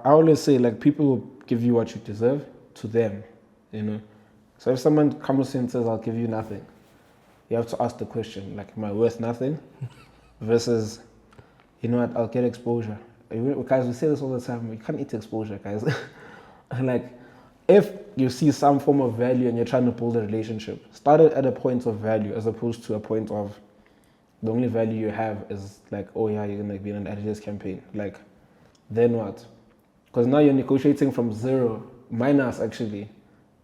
I always say, like, people will give you what you deserve to them, you know. So if someone comes in and says, I'll give you nothing, you have to ask the question, like, am I worth nothing? Versus, you know what, I'll get exposure. Guys, we say this all the time, you can't eat exposure, guys. Like, if you see some form of value and you're trying to build a relationship, start it at a point of value as opposed to a point of the only value you have is like, oh yeah, you're gonna be in an Adidas campaign. Like, then what? Because now you're negotiating from zero, minus actually,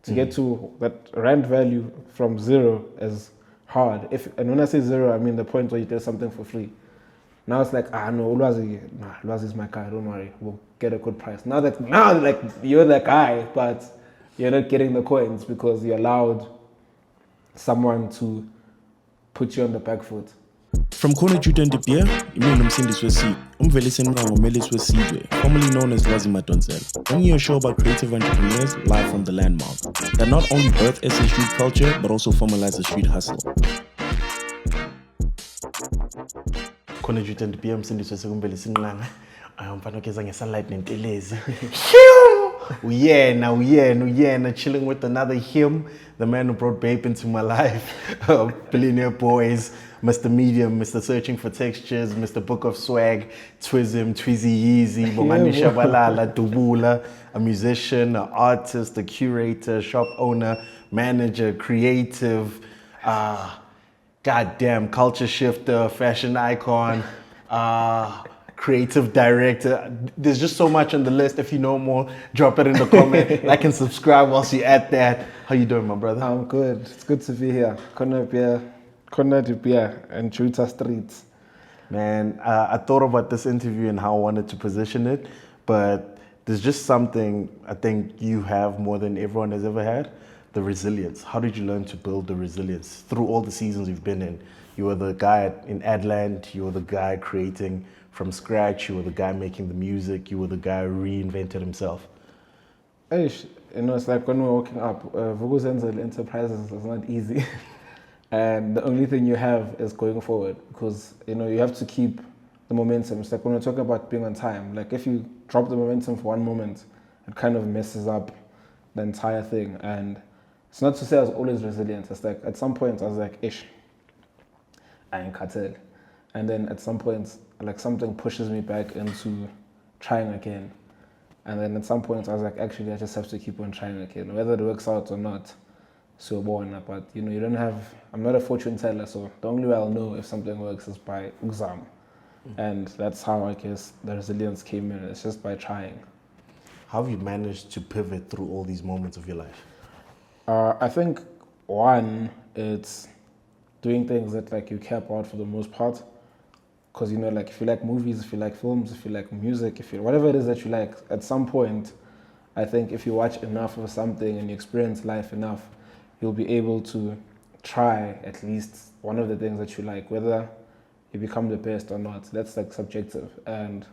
to get to that rand value from zero is hard. And when I say zero, I mean the point where you get something for free. Now it's like, no, Ulwazi is my guy, don't worry, we'll get a good price. Now like you're the guy, but you're not getting the coins because you allowed someone to put you on the back foot. From Cnr Juta De Beer, imini nomsindisi wesizwe, umvelisi Nqango umelisi wesizwe, formerly known as Lwazi Madonsela, bringing you a show about creative entrepreneurs live from the landmark that not only birth SA street culture but also formalize the street hustle. Cnr Juta De Beer, umsindisi wesizwe, umvelisi Nqango, umfana okeza ngesunlight nentelezi. Uyena, chilling with another him, the man who brought Babe into my life. Billionaire Boys, Mr. Medium, Mr. Searching for Textures, Mr. Book of Swag, Twism, Twizzy Yeezy, Bongani Tshabalala, Dubula, a musician, an artist, a curator, shop owner, manager, creative, goddamn culture shifter, fashion icon, creative director. There's just so much on the list. If you know more, drop it in the comment. Like and subscribe whilst you're at that. How you doing, my brother? I'm good. It's good to be here. Cnr De Beer and Juta Streets. Man, I thought about this interview and how I wanted to position it, but there's just something I think you have more than everyone has ever had, the resilience. How did you learn to build the resilience through all the seasons you've been in? You were the guy in Adland, you were the guy creating from scratch, you were the guy making the music, you were the guy who reinvented himself. You know, it's like when we're walking up, Vukuzenzele Enterprises is not easy. And the only thing you have is going forward because, you know, you have to keep the momentum. It's like when we're talking about being on time, like if you drop the momentum for one moment, it kind of messes up the entire thing. And it's not to say I was always resilient. It's like at some point I was like, I ain't cartel. And then at some point, like something pushes me back into trying again. And then at some point I was like, actually, I just have to keep on trying again, whether it works out or not. So born, but you know, I'm not a fortune teller, so the only way I'll know if something works is by exam. And that's how I guess the resilience came in. It's just by trying. How have you managed to pivot through all these moments of your life? I think one, it's doing things that like you care about for the most part. Because, you know, like if you like movies, if you like films, if you like music, whatever it is that you like, at some point, I think if you watch enough of something and you experience life enough, you'll be able to try at least one of the things that you like, whether you become the best or not. That's like subjective. And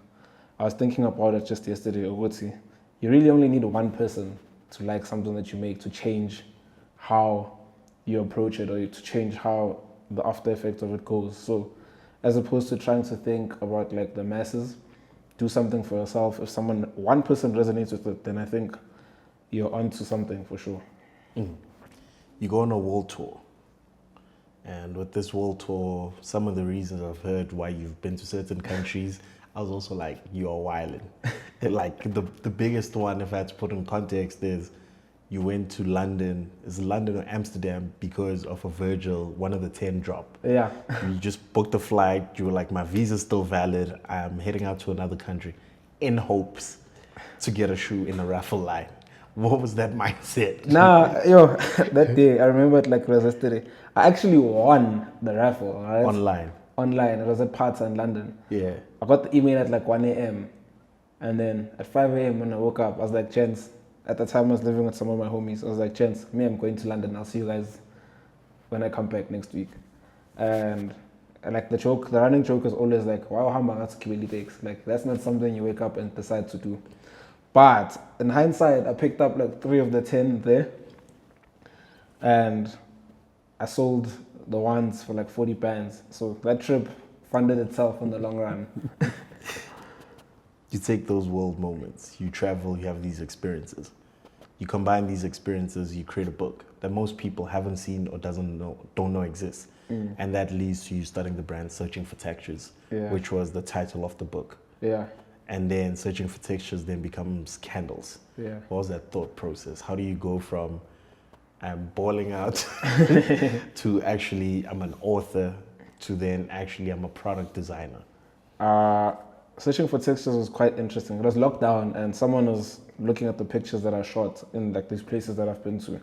I was thinking about it just yesterday, Oguti. You really only need one person to like something that you make to change how you approach it or to change how the after effect of it goes. So as opposed to trying to think about like the masses, do something for yourself. If one person resonates with it, then I think you're onto something for sure. You go on a world tour, and with this world tour, some of the reasons I've heard why you've been to certain countries, I was also like, you are wilding. Like the biggest one, if I had to put in context, is you went to London. Is London or Amsterdam because of a Virgil, one of the 10 drop. Yeah. You just booked a flight. You were like, my visa's still valid. I'm heading out to another country in hopes to get a shoe in a raffle line. What was that mindset? That day, I remember it like it was yesterday. I actually won the raffle, right? Online. It was at Parts in London. Yeah. I got the email at like 1 a.m. And then at 5 a.m. when I woke up, I was like, gents, at the time I was living with some of my homies. I was like, gents, I'm going to London. I'll see you guys when I come back next week. And like the running joke is always like, wow, how much Kibeli takes. Like, that's not something you wake up and decide to do. But in hindsight, I picked up like 3 of the 10 there. And I sold the ones for like 40 bands. So that trip funded itself in the long run. You take those world moments, you travel, you have these experiences. You combine these experiences, you create a book that most people haven't seen or don't know exists. And that leads to you starting the brand Searching for Textures, which was the title of the book. Yeah. And then Searching for Textures then becomes Candles. Yeah. What was that thought process? How do you go from I'm balling out to actually I'm an author to then actually I'm a product designer? Searching for Textures was quite interesting. It was lockdown and someone was looking at the pictures that I shot in like these places that I've been to.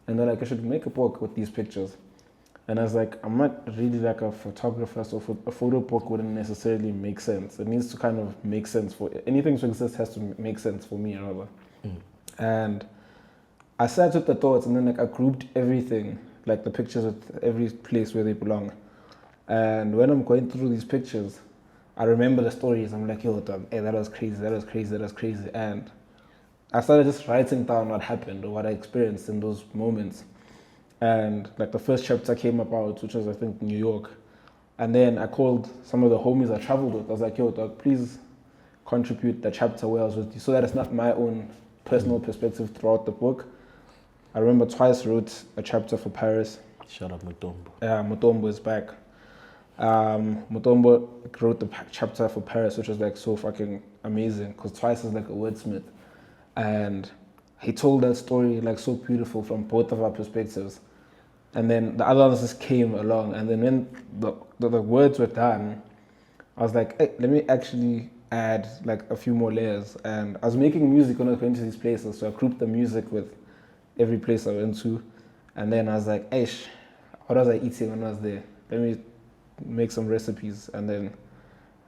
And they're like, I should make a book with these pictures. And I was like, I'm not really like a photographer, so a photo book wouldn't necessarily make sense. It needs to kind of make sense for anything to exist has to make sense for me, rather. And I sat with the thoughts, and then like I grouped everything, like the pictures with every place where they belong. And when I'm going through these pictures, I remember the stories. I'm like, yo, dog, hey, that was crazy, that was crazy, that was crazy. And I started just writing down what happened or what I experienced in those moments. And like the first chapter came about, which was I think New York. And then I called some of the homies I traveled with. I was like, yo, dog, please contribute the chapter where I was with you so that it's not my own personal perspective throughout the book. I remember twice wrote a chapter for Paris. Shout out Mutombo. Yeah, Mutombo is back. Mutombo wrote the chapter for Paris, which was like so fucking amazing because twice is like a wordsmith. And he told that story like so beautiful from both of our perspectives. And then the other ones just came along. And then when the words were done, I was like, hey, let me actually add like a few more layers. And I was making music when I was going to these places. So I grouped the music with every place I went to. And then I was like, hey, what was I eating when I was there? Let me make some recipes. And then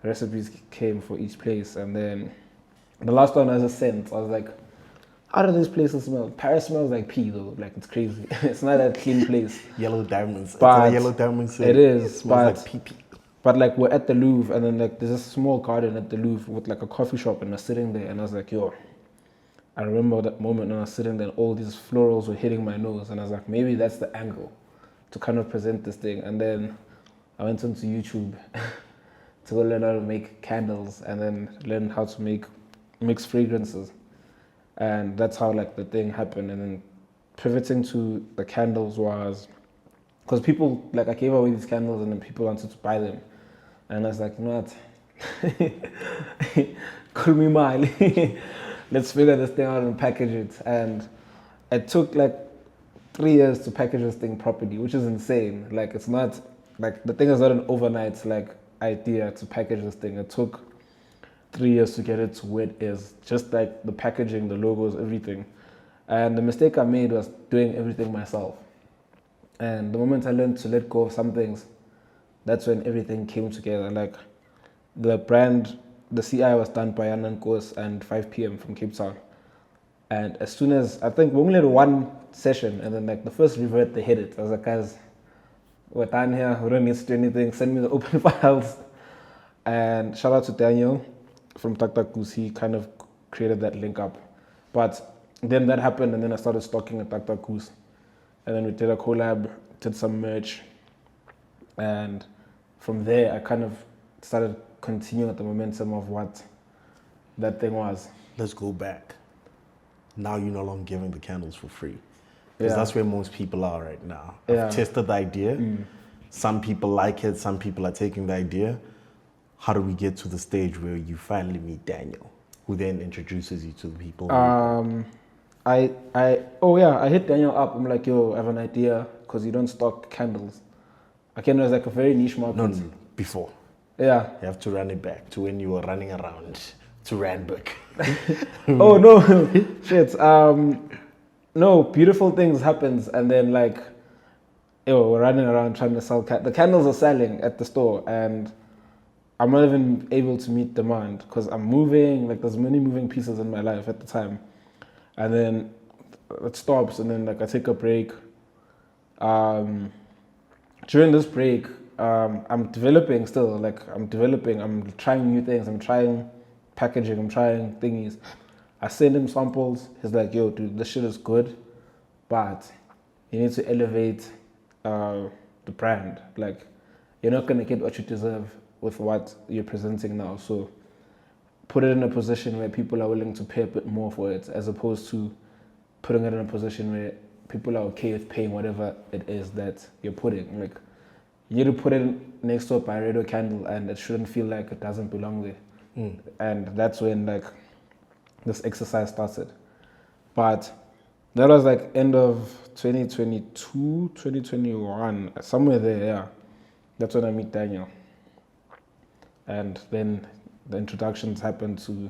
recipes came for each place. And then the last one I just sent, I was like, how do these places smell? Paris smells like pee though, like it's crazy. It's not a clean place. Yellow diamonds. But it's a yellow diamond city. It is. It smells like pee-pee. But like we're at the Louvre and then like there's a small garden at the Louvre with like a coffee shop and we're sitting there and I was like, yo, I remember that moment when I was sitting there and all these florals were hitting my nose and I was like, maybe that's the angle to kind of present this thing. And then I went onto YouTube to go learn how to make candles and then learn how to make mix fragrances. And that's how like the thing happened. And then pivoting to the candles was because people like I gave away these candles and then people wanted to buy them. And I was like, you know what? Call me Miley. Let's figure this thing out and package it. And it took like 3 years to package this thing properly, which is insane. Like it's not like the thing is not an overnight like idea to package this thing. It took 3 years to get it to where it is, just like the packaging, the logos, everything. And the mistake I made was doing everything myself. And the moment I learned to let go of some things, that's when everything came together. Like the brand, the CI was done by Anan Kos and 5 p.m. from Cape Town. And as soon as, I think we only had one session and then like the first revert, they hit it. I was like, guys, we're done here, we don't need to do anything, send me the open files. And shout out to Daniel from Tak Goose, he kind of created that link up. But then that happened and then I started stocking at Tak Goose. And then we did a collab, did some merch. And from there, I kind of started continuing the momentum of what that thing was. Let's go back. Now you're no longer giving the candles for free. Because that's where most people are right now. I've tested the idea. Some people like it, some people are taking the idea. How do we get to the stage where you finally meet Daniel, who then introduces you to the people? I hit Daniel up. I'm like, yo, I have an idea because you don't stock candles. A candle is like a very niche market. No, before. Yeah. You have to run it back to when you were running around to Randburg. Oh no, shit. No, beautiful things happens and then like, yo, we're running around trying to sell the candles are selling at the store and I'm not even able to meet demand because I'm moving, like there's many moving pieces in my life at the time. And then it stops and then like I take a break. During this break, I'm developing still, I'm trying new things, I'm trying packaging, I'm trying thingies. I send him samples, he's like, yo dude, this shit is good, but you need to elevate the brand. Like you're not gonna get what you deserve with what you're presenting now. So put it in a position where people are willing to pay a bit more for it, as opposed to putting it in a position where people are okay with paying whatever it is that you're putting. Like, you need to put it next to a Byredo candle, and it shouldn't feel like it doesn't belong there. And that's when like this exercise started. But that was like end of 2022, 2021, somewhere there, yeah. That's when I meet Daniel. And then the introductions happened to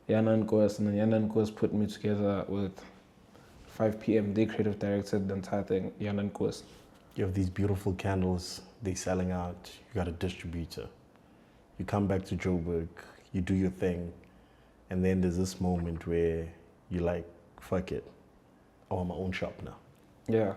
Yana and Koos, and then Yana and Koos put me together with 5 p.m. They creative directed the entire thing, Yana and Koos. You have these beautiful candles, they're selling out, you got a distributor. You come back to Joburg, you do your thing, and then there's this moment where you're like, fuck it, I want my own shop now. Yeah.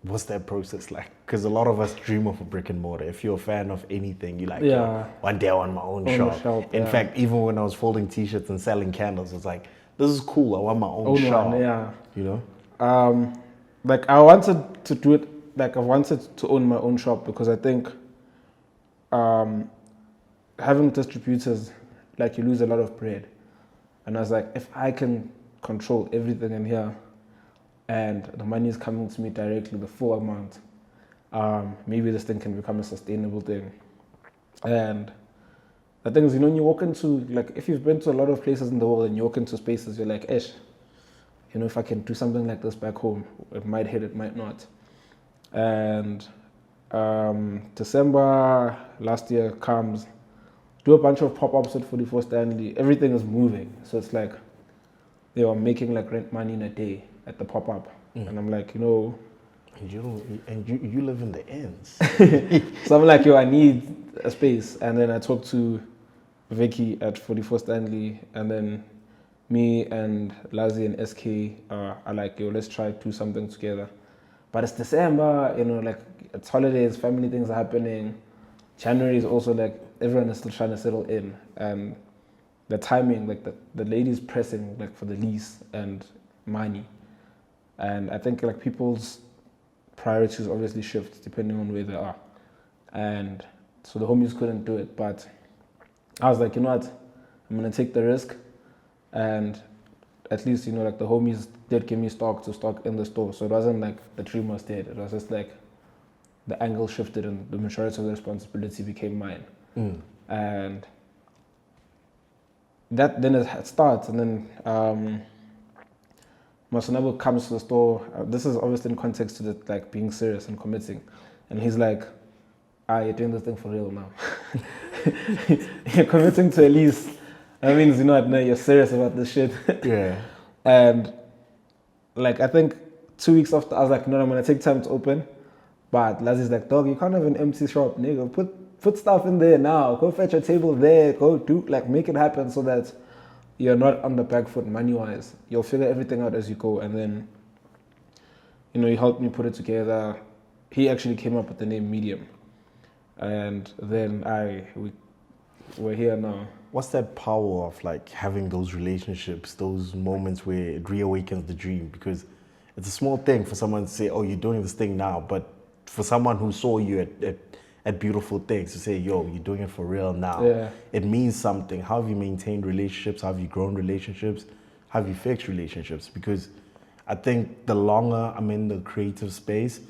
What's that process like? Because a lot of us dream of a brick and mortar. If you're a fan of anything, you're like, Yeah. yo, one day I want my own shop. In fact, even when I was folding t-shirts and selling candles, it's like, this is cool, I want my own shop. One, yeah. You know? Like I wanted to do it, like I wanted to own my own shop, because I think having distributors, like you lose a lot of bread. And I was like, if I can control everything in here and the money is coming to me directly, the full amount, maybe this thing can become a sustainable thing. And the thing is, you know, when you walk into, like, if you've been to a lot of places in the world and you walk into spaces, you're like, you know, if I can do something like this back home, it might hit, it might not. And December last year comes, do a bunch of pop-ups at 44 Stanley. Everything is moving. So it's like they were making like rent money in a day at the pop-up. And I'm like, you know. And you live in the ends. So I'm like, yo, I need a space. And then I talked to Vicky at 44 Stanley, and then me and Lazi and SK are like, yo, let's try to do something together. But it's December, you know, like it's holidays, family things are happening. January is also like, everyone is still trying to settle in. And the timing, like the lady's pressing like for the lease and money. And I think like people's priorities obviously shift depending on where they are. And so the homies couldn't do it, but I was like, you know what, I'm gonna take the risk, and at least, you know, like the homies did give me stock to stock in the store. So it wasn't like the dream was dead. It was just like the angle shifted and the majority of the responsibility became mine. And that then it starts, and then Masanabo comes to the store. This is obviously in context to the, like being serious and committing. And he's like, you're doing this thing for real now. You're committing to a lease. That means, you know, no, you're serious about this shit. Yeah. And like, I think 2 weeks after, I was like, no, I'm gonna take time to open. But Lazi's like, dog, you can't have an empty shop, nigga. Put stuff in there now. Go fetch a table there. Go do, like, make it happen so that you're not on the back foot money-wise. You'll figure everything out as you go. And then, you know, he helped me put it together. He actually came up with the name Medium. And then we're here now. What's that power of like having those relationships, those moments where it reawakens the dream? Because it's a small thing for someone to say, oh, you're doing this thing now. But for someone who saw you at beautiful things to say, yo, you're doing it for real now. Yeah. It means something. How have you maintained relationships? How have you grown relationships? How have you fixed relationships? Because I think the longer I'm in the creative space,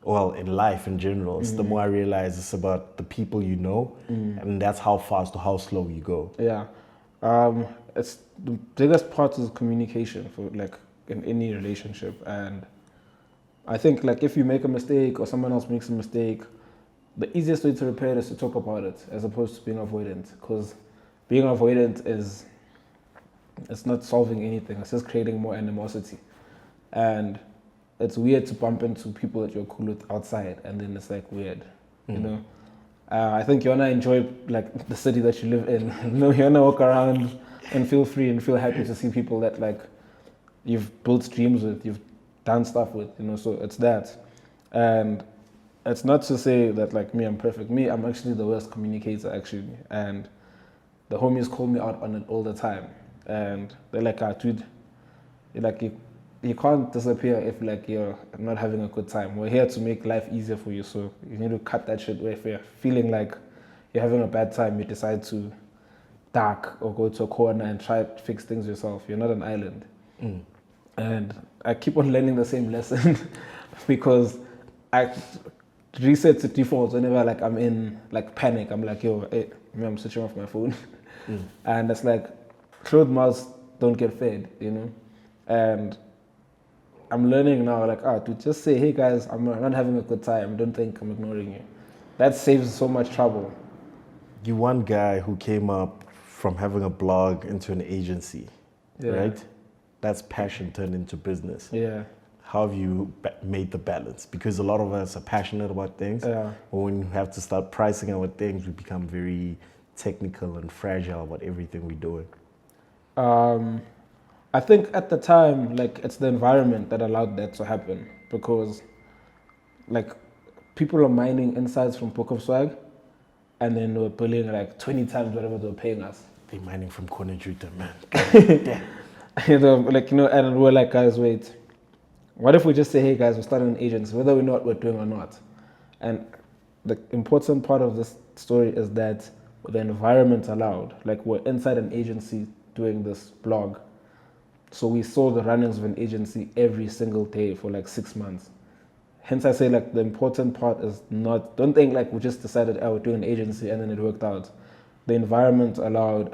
well, in life in general, it's the more I realize it's about the people you know, and that's how fast or how slow you go. Yeah. It's the biggest part is communication for like in any relationship. And I think like if you make a mistake or someone else makes a mistake, the easiest way to repair it is to talk about it as opposed to being avoidant. Because being avoidant it's not solving anything. It's just creating more animosity. And it's weird to bump into people that you're cool with outside, and then it's like weird, you know. I think you wanna enjoy like the city that you live in. You know, you wanna walk around and feel free and feel happy to see people that like you've built dreams with, you've done stuff with, you know. So it's that, and it's not to say that like me, I'm perfect. Me, I'm actually the worst communicator actually, and the homies call me out on it all the time, and they're like, dude, like you can't disappear if like you're not having a good time. We're here to make life easier for you, so you need to cut that shit. Where if you're feeling like you're having a bad time, you decide to dark or go to a corner and try to fix things yourself. You're not an island. And I keep on learning the same lesson because I reset to defaults whenever like I'm in like panic. I'm like, yo, hey, I'm switching off my phone. And it's like closed mouths don't get fed, you know? And I'm learning now, like, to just say, hey guys, I'm not having a good time. Don't think I'm ignoring you. That saves so much trouble. You one guy who came up from having a blog into an agency, right? That's passion turned into business. Yeah. How have you made the balance? Because a lot of us are passionate about things, but when we have to start pricing our things, we become very technical and fragile about everything we're doing. I think at the time, like, it's the environment that allowed that to happen because, like, people are mining insights from Book of Swag and then we're billing like 20 times whatever they were paying us. They're mining from Cnr Juta, man. You know, like, you know, and we're like, guys, wait, what if we just say, hey guys, we're starting an agency, whether we know what we're doing or not? And the important part of this story is that the environment allowed, like, we're inside an agency doing this blog. So we saw the runnings of an agency every single day for like 6 months. Hence I say, like, the important part is not, don't think like we just decided, we're doing an agency and then it worked out. The environment allowed,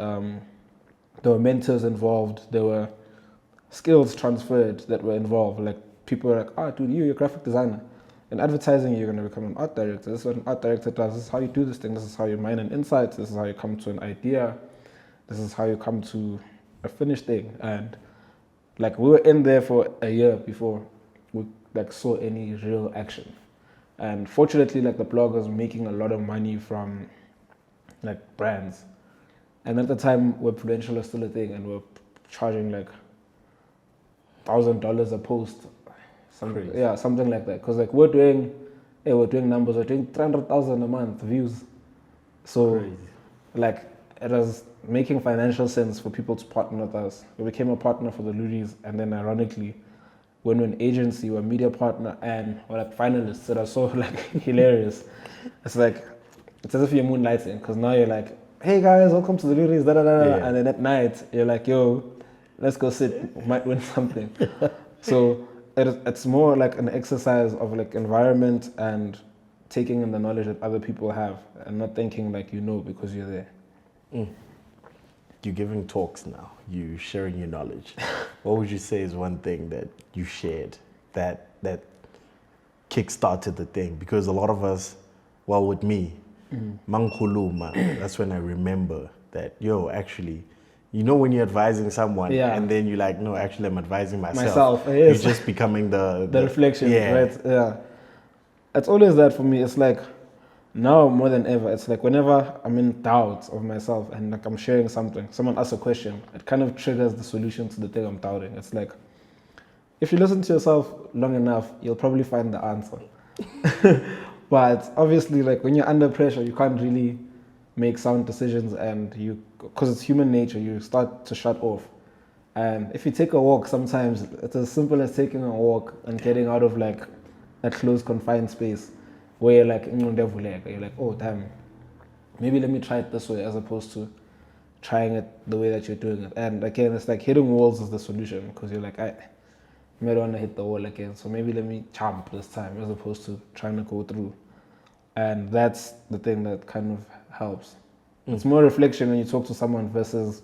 there were mentors involved, there were skills transferred that were involved. Like, people were like, dude, you're a graphic designer. In advertising, you're going to become an art director. This is what an art director does. This is how you do this thing. This is how you mine an insight. This is how you come to an idea. This is how you come to a finished thing. And like, we were in there for a year before we like saw any real action. And fortunately, like, the blog was making a lot of money from like brands. And at the time, Web Prudential was still a thing, and we're charging like $1,000 a post. Something like that. Because like we're doing numbers. We're doing 300,000 a month views. So like, it was making financial sense for people to partner with us. We became a partner for the Luris, and then ironically, when we're an agency, we're a media partner, and we're like finalists that are so like hilarious. It's like, it's as if you're moonlighting, because now you're like, hey guys, welcome to the Luris, and then at night you're like, yo, let's go sit, we might win something. So it's more like an exercise of like environment and taking in the knowledge that other people have, and not thinking like you know because you're there. You're giving talks now, you sharing your knowledge. What would you say is one thing that you shared that kick-started the thing? Because a lot of us, well, with me, Mankuluma, that's when I remember that, actually, you know, when you're advising someone and then you're like, no, actually I'm advising myself. Yes. You're just becoming the reflection, right? Yeah. It's always that for me. It's like, now more than ever, it's like whenever I'm in doubt of myself and like I'm sharing something, someone asks a question, it kind of triggers the solution to the thing I'm doubting. It's like, if you listen to yourself long enough, you'll probably find the answer. But obviously, like, when you're under pressure, you can't really make sound decisions, and because it's human nature, you start to shut off. And if you take a walk, sometimes it's as simple as taking a walk and getting out of like that closed, confined space where you're like, you're like, oh damn, maybe let me try it this way as opposed to trying it the way that you're doing it. And again, it's like hitting walls is the solution, because you're like, I don't want to hit the wall again, so maybe let me jump this time as opposed to trying to go through. And that's the thing that kind of helps. It's more reflection when you talk to someone versus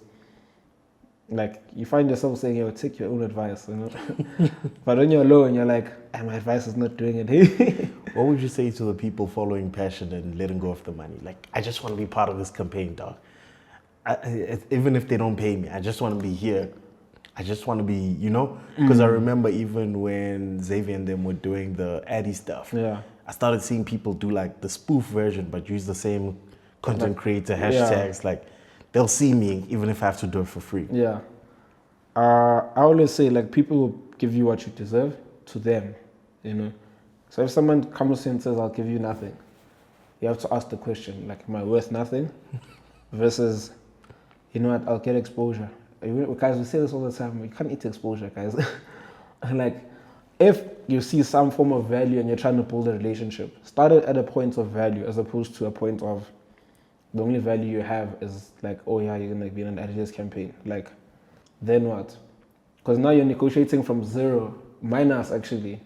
like you find yourself saying, take your own advice, you know. But when you're alone, you're like, my advice is not doing it. What would you say to the people following passion and letting go of the money? Like, I just want to be part of this campaign, dog. Even if they don't pay me, I just want to be here. I just want to be, you know? Because I remember even when Xavier and them were doing the Addy stuff, I started seeing people do like the spoof version, but use the same content creator hashtags. Like, they'll see me even if I have to do it for free. Yeah. I always say, like, people will give you what you deserve to them, you know? So if someone comes to you and says, I'll give you nothing, you have to ask the question, like, am I worth nothing? Versus, you know what, I'll get exposure. Guys, we say this all the time, you can't eat exposure, guys. Like, if you see some form of value and you're trying to build a relationship, start it at a point of value as opposed to a point of the only value you have is like, oh yeah, you're gonna be in an Adidas campaign. Like, then what? Because now you're negotiating from zero, minus actually,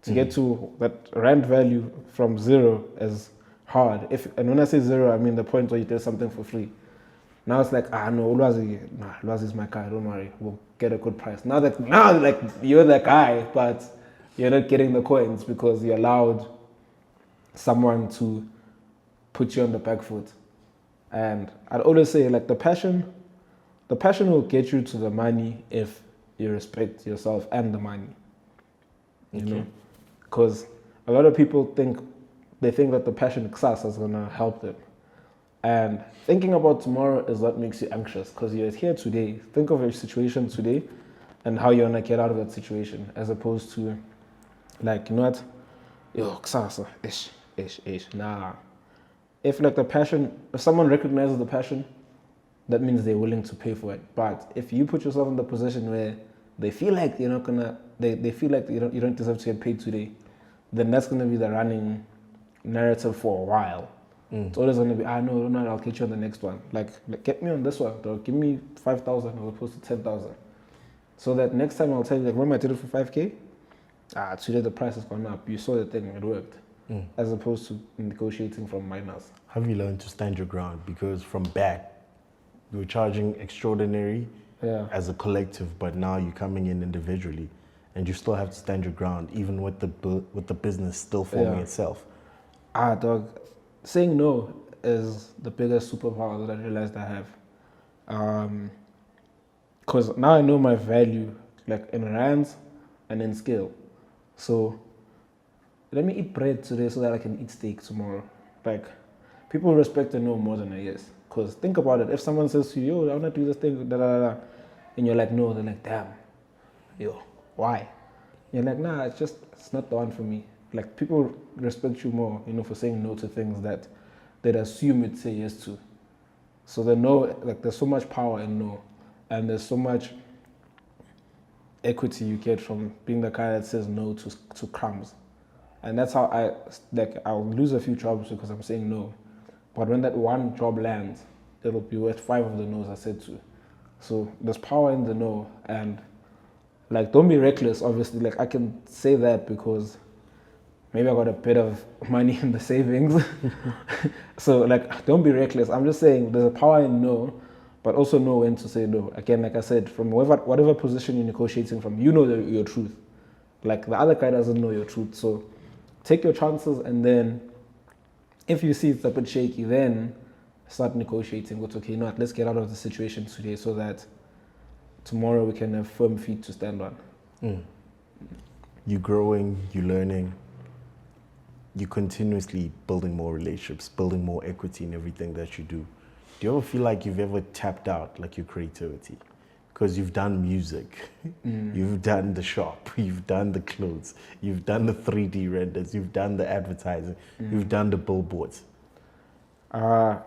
to get to that rand value from zero is hard. And when I say zero, I mean the point where you did something for free. Now it's like, no, Ulwazi is my guy, don't worry, we'll get a good price. Now like you're the guy, but you're not getting the coins because you allowed someone to put you on the back foot. And I'd always say, like, the passion will get you to the money if you respect yourself and the money. You know? Because a lot of people think that the passion kusasa is gonna help them. And thinking about tomorrow is what makes you anxious, because you're here today. Think of your situation today and how you're gonna get out of that situation, as opposed to, like, you know what? Yo, kusasa, ish. Nah. If like if someone recognizes the passion, that means they're willing to pay for it. But if you put yourself in the position where they feel like you're not gonna, they feel like you don't deserve to get paid today, then that's gonna be the running narrative for a while. It's always gonna be, no, I'll get you on the next one. Like get me on this one, though. Give me 5,000 as opposed to 10,000. So that next time I'll tell you, like, remember I did it for 5K? Today the price has gone up. You saw the thing, it worked. As opposed to negotiating from minus. Have you learned to stand your ground? Because from back, you were charging extraordinary as a collective, but now you're coming in individually, and you still have to stand your ground, even with the business still forming itself. Dog, saying no is the biggest superpower that I realized I have. Because now I know my value, like in rands and in scale. So let me eat bread today so that I can eat steak tomorrow. Like, people respect a no more than a yes. Because think about it. If someone says to you, yo, I want to do this thing, and you're like, no, they're like, damn, yo, why? You're like, nah, it's not the one for me. Like, people respect you more, for saying no to things that they'd assume you'd say yes to. So the no, like, there's so much power in no. And there's so much equity you get from being the guy that says no to crumbs. And that's how I'll lose a few jobs because I'm saying no. But when that one job lands, it'll be worth 5 of the no's I said to. So there's power in the no. And like, don't be reckless, obviously. Like, I can say that because maybe I got a bit of money in the savings. So like, don't be reckless. I'm just saying there's a power in no, but also know when to say no. Again, like I said, from whatever position you're negotiating from, you know your truth. Like, the other guy doesn't know your truth. So take your chances, and then if you see it's a bit shaky, then start negotiating. What's okay, let's get out of the situation today so that tomorrow we can have firm feet to stand on. You're growing, you're learning, you're continuously building more relationships, building more equity in everything that you do. Do you ever feel like you've ever tapped out, like, your creativity? Because you've done music, you've done the shop, you've done the clothes, you've done the 3D renders, you've done the advertising, you've done the billboards. I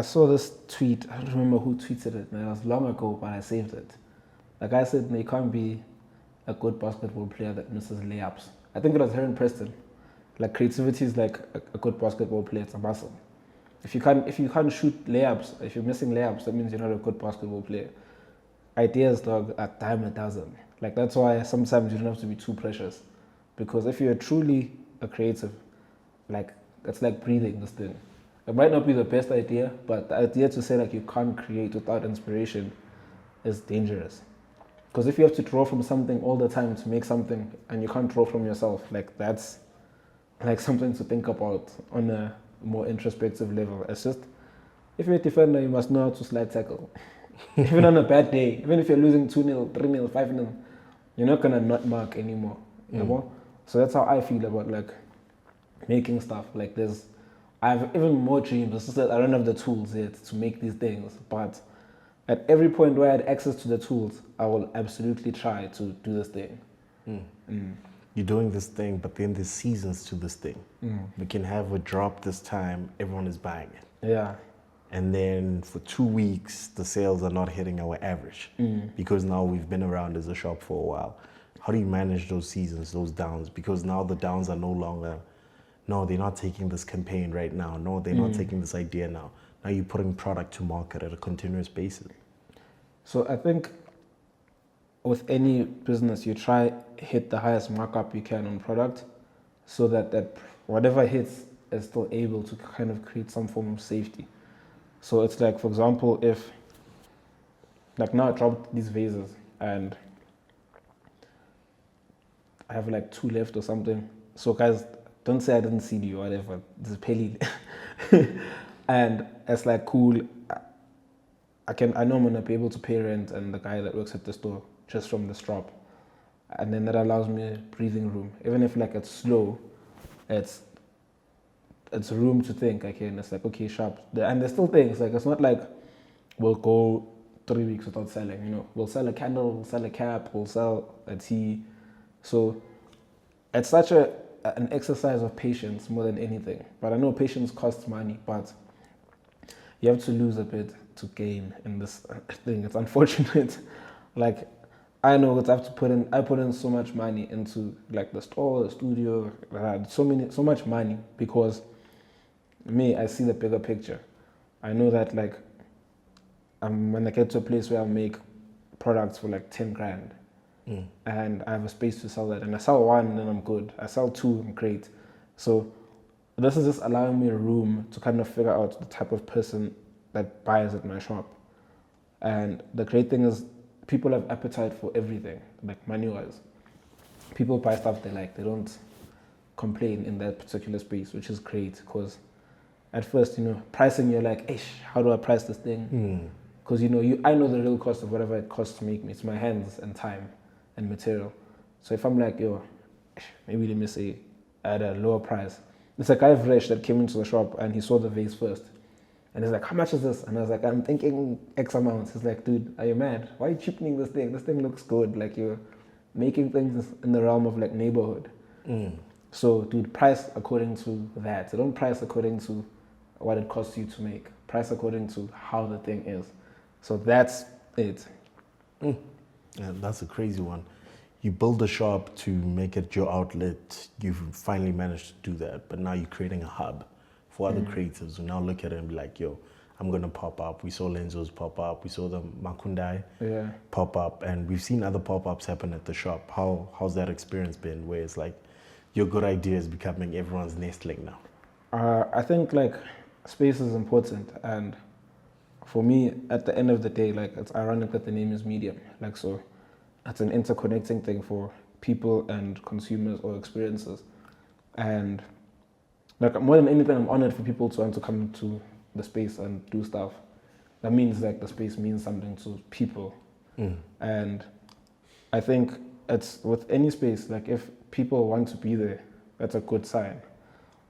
saw this tweet. I don't remember who tweeted it. It was long ago, but I saved it. The guy said, you can't be a good basketball player that misses layups. I think it was here in Preston. Like, creativity is like a good basketball player. It's a muscle. If you can't shoot layups, if you're missing layups, that means you're not a good basketball player. Ideas, dog, are dime a dozen. Like, that's why sometimes you don't have to be too precious. Because if you're truly a creative, like, it's like breathing, this thing. It might not be the best idea, but the idea to say, like, you can't create without inspiration is dangerous. Because if you have to draw from something all the time to make something, and you can't draw from yourself, like, that's like something to think about on a more introspective level. It's just, if you're a defender, you must know how to slide tackle. Even on a bad day, even if you're losing 2-0, 3-0, 5-0, you're not gonna not mark anymore. You know? So that's how I feel about, like, making stuff. Like, I have even more dreams. It's just that I don't have the tools yet to make these things. But at every point where I had access to the tools, I will absolutely try to do this thing. You're doing this thing, but then there's seasons to this thing. We can have a drop this time, everyone is buying it. Yeah. And then for 2 weeks, the sales are not hitting our average because now we've been around as a shop for a while. How do you manage those seasons, those downs? Because now the downs are no longer, no, they're not taking this campaign right now. No, they're not taking this idea now. now you're putting product to market at a continuous basis? So I think with any business, you try hit the highest markup you can on product, so that whatever hits is still able to kind of create some form of safety. So it's like, for example, if like now I dropped these vases and I have like 2 left or something. So guys, don't say I didn't see you or whatever. This is Peli. And it's like cool. I know I'm gonna be able to pay rent and the guy that works at the store just from this drop. And then that allows me a breathing room. Even if like it's slow, it's room to think. Okay, and it's like, okay, sharp. And there's still things, like it's not like we'll go 3 weeks without selling, you know. We'll sell a candle, we'll sell a cap, we'll sell a tea. So it's such an exercise of patience more than anything. But I know patience costs money, but you have to lose a bit to gain in this thing. It's unfortunate. Like I know that I put in so much money into like the store, the studio, so much money, because I see the bigger picture. I know that like when I get to a place where I make products for like 10 grand and I have a space to sell that, and I sell 1, then I'm good. I sell 2, I'm great. So this is just allowing me room to kind of figure out the type of person that buys at my shop. And the great thing is people have appetite for everything, like money-wise. People buy stuff they like. They don't complain in that particular space, which is great, because at first, you know, pricing, you're like, ish, how do I price this thing? Because, you know, I know the real cost of whatever it costs to make me. It's my hands and time and material. So if I'm like, yo, maybe let me say at a lower price. It's a guy fresh that came into the shop and he saw the vase first. And he's like, how much is this? And I was like, I'm thinking X amount. He's like, dude, are you mad? Why are you cheapening this thing? This thing looks good. Like, you're making things in the realm of like neighborhood. So, dude, price according to that. So don't price according to what it costs you to make. Price according to how the thing is. So that's it. Yeah, that's a crazy one. You build a shop to make it your outlet. You've finally managed to do that. But now you're creating a hub for other creatives who now look at it and be like, yo, I'm going to pop up. We saw Lenzo's pop up. We saw the Makundai pop up. And we've seen other pop-ups happen at the shop. How's that experience been, where it's like your good idea is becoming everyone's nestling now? I think like space is important. And for me, at the end of the day, like it's ironic that the name is Medium. Like, so it's an interconnecting thing for people and consumers or experiences. And like more than anything, I'm honored for people to want to come to the space and do stuff. That means like the space means something to people. And I think it's with any space, like if people want to be there, that's a good sign.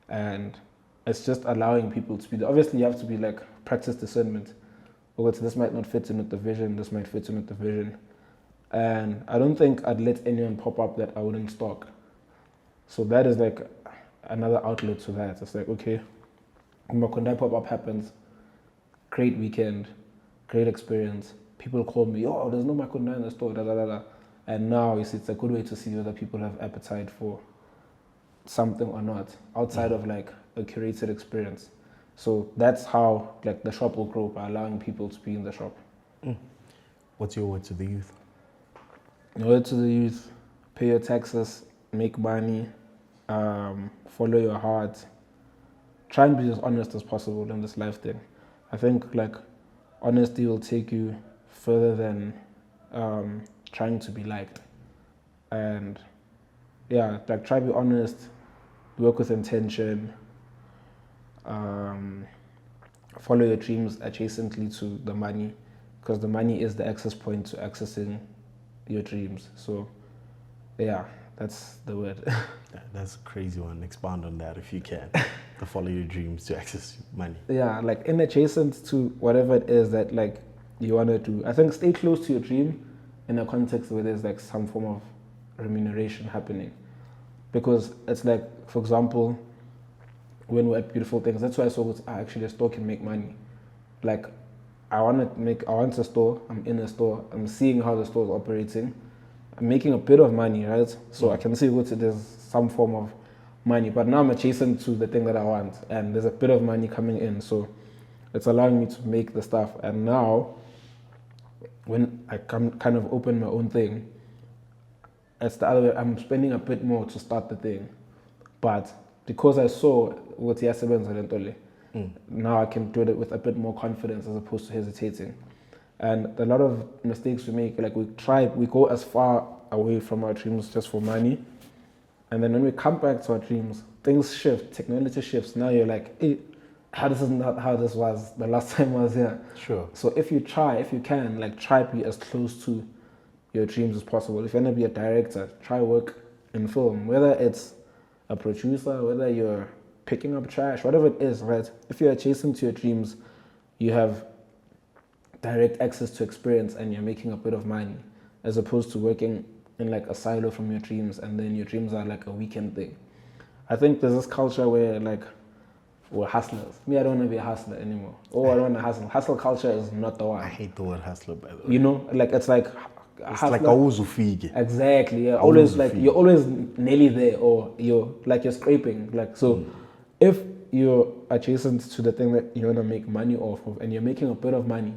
And it's just allowing people to be there. Obviously, you have to be like practice discernment. Because this might not fit in with the vision, this might fit in with the vision. And I don't think I'd let anyone pop up that I wouldn't stock. So that is like another outlet to that. It's like, okay, when that pop-up happens, great weekend, great experience. People call me, oh, there's no Makunda in the store, da da da da. And now you see, it's a good way to see whether people have appetite for something or not, outside of like a curated experience. So that's how like the shop will grow, by allowing people to be in the shop. What's your word to the youth? My word to the youth: pay your taxes, make money, follow your heart. Try and be as honest as possible in this life thing. I think like honesty will take you further than trying to be liked. And yeah, like try to be honest, work with intention, follow your dreams adjacently to the money, because the money is the access point to accessing your dreams. So yeah, that's the word. That's a crazy one. Expand on that if you can. To follow your dreams to access money. Yeah, like in adjacent to whatever it is that like you want to do. I think stay close to your dream in a context where there's like some form of remuneration happening. Because it's like, for example, when we're at Beautiful Things, that's why I saw actually a store can make money. Like I want a store, I'm in a store, I'm seeing how the store is operating. I'm making a bit of money, right? So I can see there's some form of money, but now I'm adjacent to the thing that I want, and there's a bit of money coming in. So it's allowing me to make the stuff. And now, when I kind of open my own thing, it's the other way. I'm spending a bit more to start the thing, but because I saw what now I can do it with a bit more confidence as opposed to hesitating. And a lot of mistakes we make, like we go as far away from our dreams just for money, and then when we come back to our dreams, things shift, technology shifts. Now you're like, hey, this is not how this was the last time I was here. Sure. So if you can, like, try to be as close to your dreams as possible. If you want to be a director, try work in film, whether it's a producer, whether you're picking up trash, whatever it is, right? If you're adjacent to your dreams, you have direct access to experience and you're making a bit of money, as opposed to working in like a silo from your dreams, and then your dreams are like a weekend thing. I think there's this culture where like we're hustlers. Me, I don't want to be a hustler anymore. Oh, I don't want to hustle. Hustle culture is not the one. I hate the word hustler, by the way. You know, like it's like it's like awuzufike. Exactly. Yeah. Always like you're always nearly there, or you're scraping. Like so, if you're adjacent to the thing that you want to make money off of, and you're making a bit of money,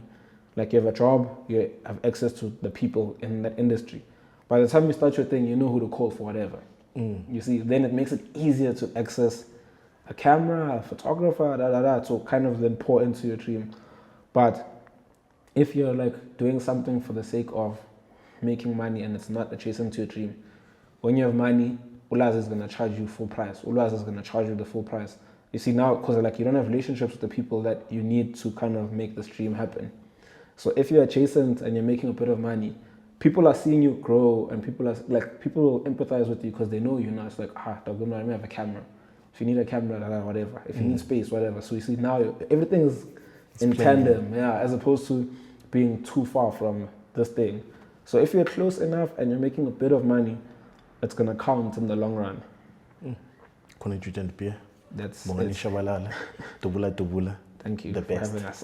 like you have a job, you have access to the people in that industry. By the time you start your thing, you know who to call for whatever. You see, then it makes it easier to access a camera, a photographer, so kind of then pour into your dream. But if you're like doing something for the sake of making money and it's not adjacent to your dream, when you have money, Ulaz is going to charge you full price. Ulaz is going to charge you the full price. You see, now, because like you don't have relationships with the people that you need to kind of make this dream happen. So if you're adjacent and you're making a bit of money, people are seeing you grow, and people will empathize with you because they know you now. It's like, let me have a camera. If you need a camera, whatever. If you need space, whatever. So you see, now everything is in tandem, as opposed to being too far from this thing. So if you're close enough and you're making a bit of money, it's gonna count in the long run. Cnr Juta De Beer. That's Bongani Tshabalala. Thank you the for best. having us.